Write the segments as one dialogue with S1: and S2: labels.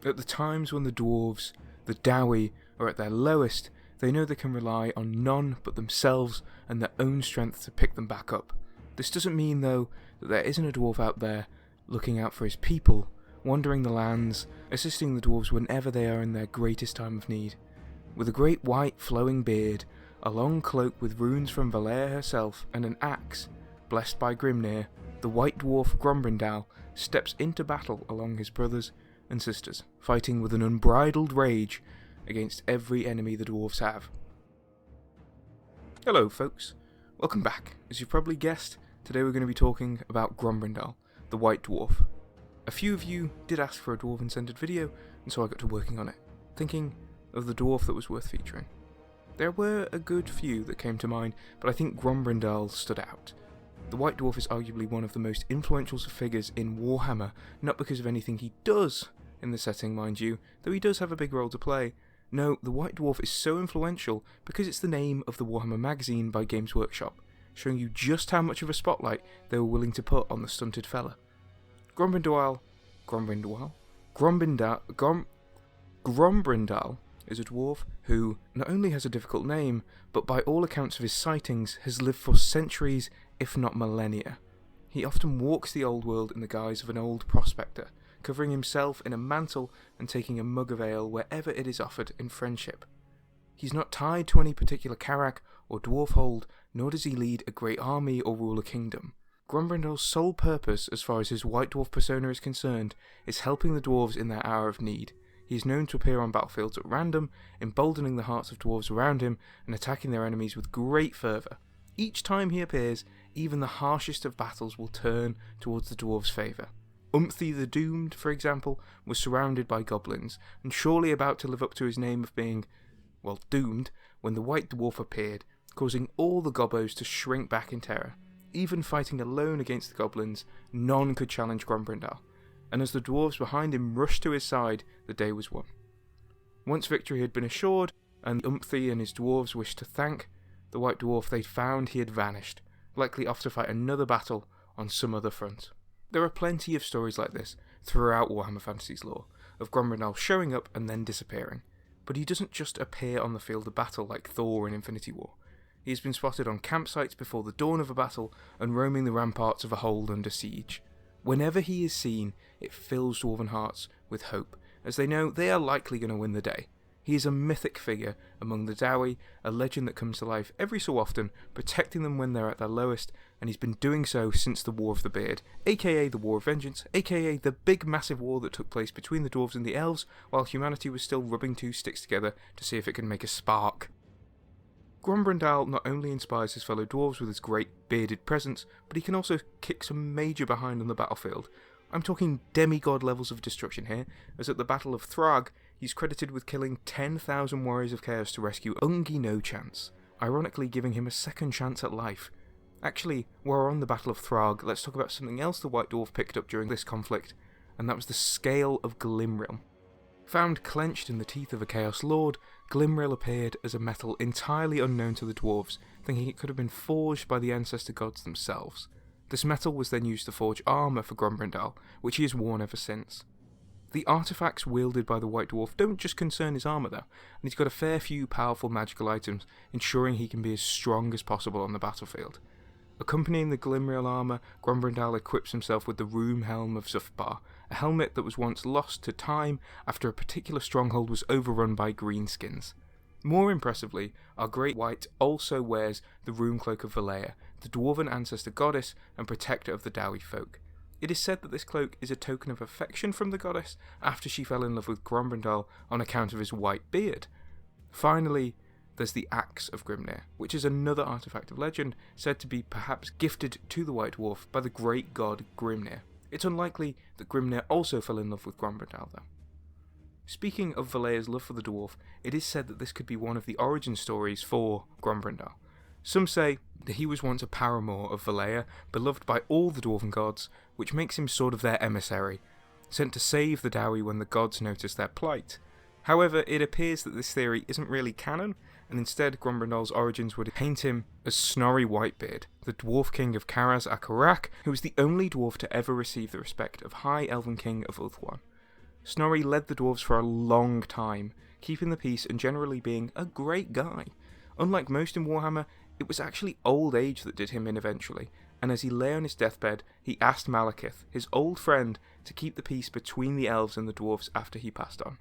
S1: At the times when the dwarves, the dawi, are at their lowest, they know they can rely on none but themselves and their own strength to pick them back up. This doesn't mean, though, that there isn't a dwarf out there looking out for his people, wandering the lands, assisting the dwarves whenever they are in their greatest time of need. With a great white flowing beard, a long cloak with runes from Valea herself, and an axe, blessed by Grimnir, the white dwarf Grombrindal steps into battle along his brothers and sisters, fighting with an unbridled rage against every enemy the dwarves have. Hello folks, welcome back. As you've probably guessed, today we're going to be talking about Grombrindal, the white dwarf. A few of you did ask for a dwarven-centered video, and so I got to working on it, thinking of the dwarf that was worth featuring. There were a good few that came to mind, but I think Grombrindal stood out. The White Dwarf is arguably one of the most influential figures in Warhammer, not because of anything he does in the setting, mind you, though he does have a big role to play. No, the White Dwarf is so influential because it's the name of the Warhammer magazine by Games Workshop, showing you just how much of a spotlight they were willing to put on the stunted fella. Grombrindal is a dwarf who not only has a difficult name, but by all accounts of his sightings has lived for centuries, if not millennia. He often walks the old world in the guise of an old prospector, covering himself in a mantle and taking a mug of ale wherever it is offered in friendship. He's not tied to any particular carrack or dwarf hold, nor does he lead a great army or rule a kingdom. Grombrindal's sole purpose, as far as his white dwarf persona is concerned, is helping the dwarves in their hour of need. He is known to appear on battlefields at random, emboldening the hearts of dwarves around him and attacking their enemies with great fervour. Each time he appears, even the harshest of battles will turn towards the dwarves' favour. Umthi the Doomed, for example, was surrounded by goblins, and surely about to live up to his name of being, well, doomed, when the white dwarf appeared, causing all the gobbos to shrink back in terror. Even fighting alone against the goblins, none could challenge Grombrindal, and as the dwarves behind him rushed to his side, the day was won. Once victory had been assured, and Umthi and his dwarves wished to thank the white dwarf, they'd found he had vanished, likely off to fight another battle on some other front. There are plenty of stories like this throughout Warhammer Fantasy's lore, of Grombrindal showing up and then disappearing, but he doesn't just appear on the field of battle like Thor in Infinity War. He has been spotted on campsites before the dawn of a battle and roaming the ramparts of a hold under siege. Whenever he is seen, it fills dwarven hearts with hope, as they know they are likely going to win the day. He is a mythic figure among the dawi, a legend that comes to life every so often, protecting them when they're at their lowest, and he's been doing so since the War of the Beard, aka the War of Vengeance, aka the big massive war that took place between the dwarves and the elves, while humanity was still rubbing two sticks together to see if it can make a spark. Grombrindal not only inspires his fellow dwarves with his great bearded presence, but he can also kick some major behind on the battlefield. I'm talking demigod levels of destruction here, as at the Battle of Thrag, he's credited with killing 10,000 warriors of chaos to rescue Ungi No Chance, ironically giving him a second chance at life. Actually, while we're on the Battle of Thrag, let's talk about something else the White Dwarf picked up during this conflict, and that was the Scale of Glimril. Found clenched in the teeth of a Chaos Lord, Glimril appeared as a metal entirely unknown to the dwarves, thinking it could have been forged by the ancestor gods themselves. This metal was then used to forge armour for Grombrindal, which he has worn ever since. The artefacts wielded by the White Dwarf don't just concern his armour though, and he's got a fair few powerful magical items, ensuring he can be as strong as possible on the battlefield. Accompanying the Glimril armour, Grombrindal equips himself with the Room Helm of Zufbar, a helmet that was once lost to time after a particular stronghold was overrun by greenskins. More impressively, our Great White also wears the Rune Cloak of Valea, the dwarven ancestor goddess and protector of the dawi folk. It is said that this cloak is a token of affection from the goddess after she fell in love with Grombrindal on account of his white beard. Finally, there's the Axe of Grimnir, which is another artifact of legend said to be perhaps gifted to the White Dwarf by the great god Grimnir. It's unlikely that Grimnir also fell in love with Grombrindal though. Speaking of Valea's love for the dwarf, it is said that this could be one of the origin stories for Grombrindal. Some say that he was once a paramour of Valea, beloved by all the dwarven gods, which makes him sort of their emissary, sent to save the dawi when the gods notice their plight. However, it appears that this theory isn't really canon, and instead Grombrindal's origins would paint him as Snorri Whitebeard, the dwarf king of Karaz-Akarak, who was the only dwarf to ever receive the respect of High Elven King of Ulthuan. Snorri led the dwarves for a long time, keeping the peace and generally being a great guy. Unlike most in Warhammer, it was actually old age that did him in eventually, and as he lay on his deathbed, he asked Malekith, his old friend, to keep the peace between the elves and the dwarves after he passed on.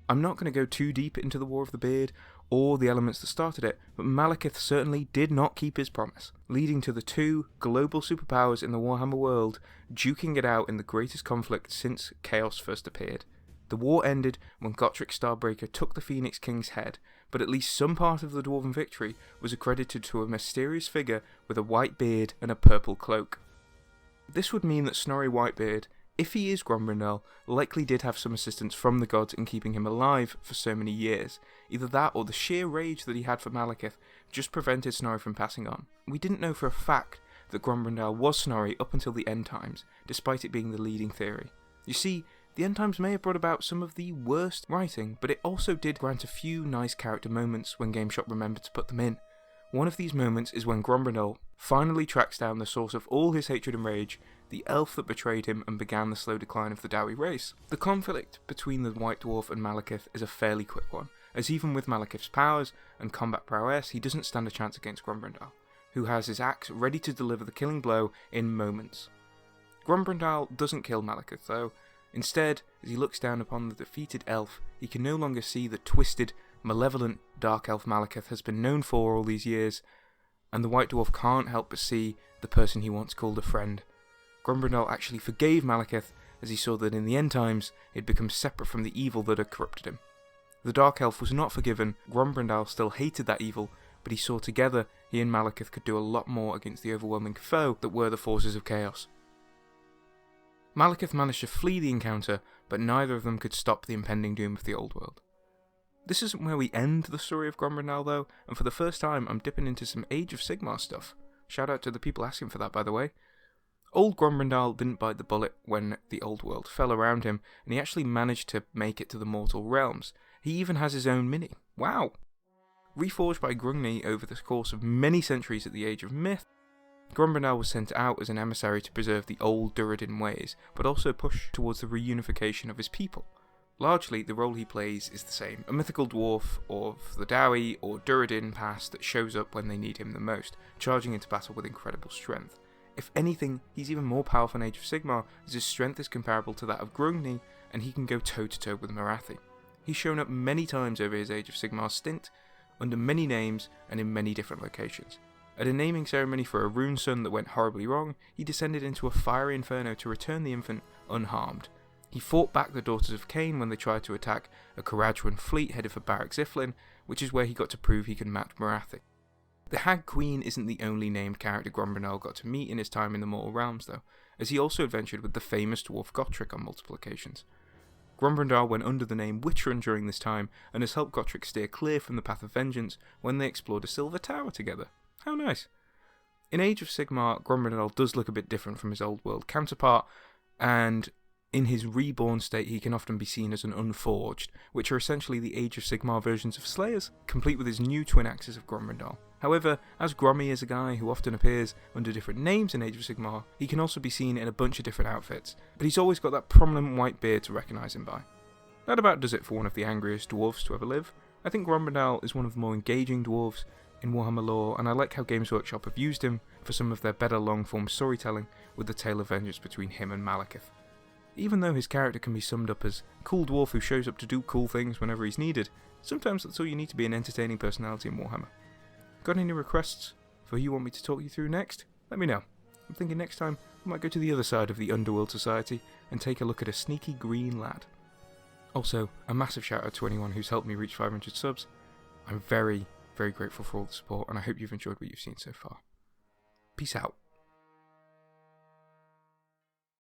S1: I'm not going to go too deep into the War of the Beard or the elements that started it, but Malekith certainly did not keep his promise, leading to the two global superpowers in the Warhammer world duking it out in the greatest conflict since Chaos first appeared. The war ended when Gotrek Starbreaker took the Phoenix King's head, but at least some part of the Dwarven victory was accredited to a mysterious figure with a white beard and a purple cloak. This would mean that Snorri Whitebeard, if he is Grombrindal, likely did have some assistance from the gods in keeping him alive for so many years. Either that or the sheer rage that he had for Malekith just prevented Snorri from passing on. We didn't know for a fact that Grombrindal was Snorri up until the end times, despite it being the leading theory. You see, the end times may have brought about some of the worst writing, but it also did grant a few nice character moments when GameShop remembered to put them in. One of these moments is when Grombrindal finally tracks down the source of all his hatred and rage, the elf that betrayed him and began the slow decline of the Dawi race. The conflict between the White Dwarf and Malekith is a fairly quick one, as even with Malekith's powers and combat prowess, he doesn't stand a chance against Grombrindal, who has his axe ready to deliver the killing blow in moments. Grombrindal doesn't kill Malekith though. Instead, as he looks down upon the defeated elf, he can no longer see the twisted, malevolent Dark Elf Malekith has been known for all these years, and the White Dwarf can't help but see the person he once called a friend. Grombrindal actually forgave Malekith as he saw that in the end times he had become separate from the evil that had corrupted him. The Dark Elf was not forgiven, Grombrindal still hated that evil, but he saw together he and Malekith could do a lot more against the overwhelming foe that were the forces of chaos. Malekith managed to flee the encounter, but neither of them could stop the impending doom of the old world. This isn't where we end the story of Grombrindal though, and for the first time I'm dipping into some Age of Sigmar stuff. Shout out to the people asking for that, by the way. Old Grombrindal didn't bite the bullet when the old world fell around him, and he actually managed to make it to the mortal realms. He even has his own mini. Wow! Reforged by Grommy over the course of many centuries at the Age of Myth, Grombrindal was sent out as an emissary to preserve the old Duradin ways, but also push towards the reunification of his people. Largely, the role he plays is the same, a mythical dwarf of the Dawi or Duradin past that shows up when they need him the most, charging into battle with incredible strength. If anything, he's even more powerful in Age of Sigmar, as his strength is comparable to that of Gromny, and he can go toe-to-toe with Morathi. He's shown up many times over his Age of Sigmar stint, under many names and in many different locations. At a naming ceremony for a rune son that went horribly wrong, he descended into a fiery inferno to return the infant unharmed. He fought back the Daughters of Cain when they tried to attack a Karajuan fleet headed for Barak Ziflin, which is where he got to prove he could match Morathi. The Hag Queen isn't the only named character Grombrindal got to meet in his time in the Mortal Realms though, as he also adventured with the famous dwarf Gotrek on multiple occasions. Grombrindal went under the name Witcherun during this time, and has helped Gotrek steer clear from the path of vengeance when they explored a Silver Tower together. How nice. In Age of Sigmar, Grombrindal does look a bit different from his old world counterpart, and in his reborn state he can often be seen as an Unforged, which are essentially the Age of Sigmar versions of Slayers, complete with his new twin axes of Grombrindal. However, as Grommy is a guy who often appears under different names in Age of Sigmar, he can also be seen in a bunch of different outfits, but he's always got that prominent white beard to recognise him by. That about does it for one of the angriest dwarves to ever live. I think Grombrindal is one of the more engaging dwarves in Warhammer lore, and I like how Games Workshop have used him for some of their better long-form storytelling with the tale of vengeance between him and Malekith. Even though his character can be summed up as a cool dwarf who shows up to do cool things whenever he's needed, sometimes that's all you need to be an entertaining personality in Warhammer. Got any requests for who you want me to talk you through next? Let me know. I'm thinking next time I might go to the other side of the Underworld Society and take a look at a sneaky green lad. Also, a massive shout out to anyone who's helped me reach 500 subs. I'm very, very grateful for all the support, and I hope you've enjoyed what you've seen so far. Peace out.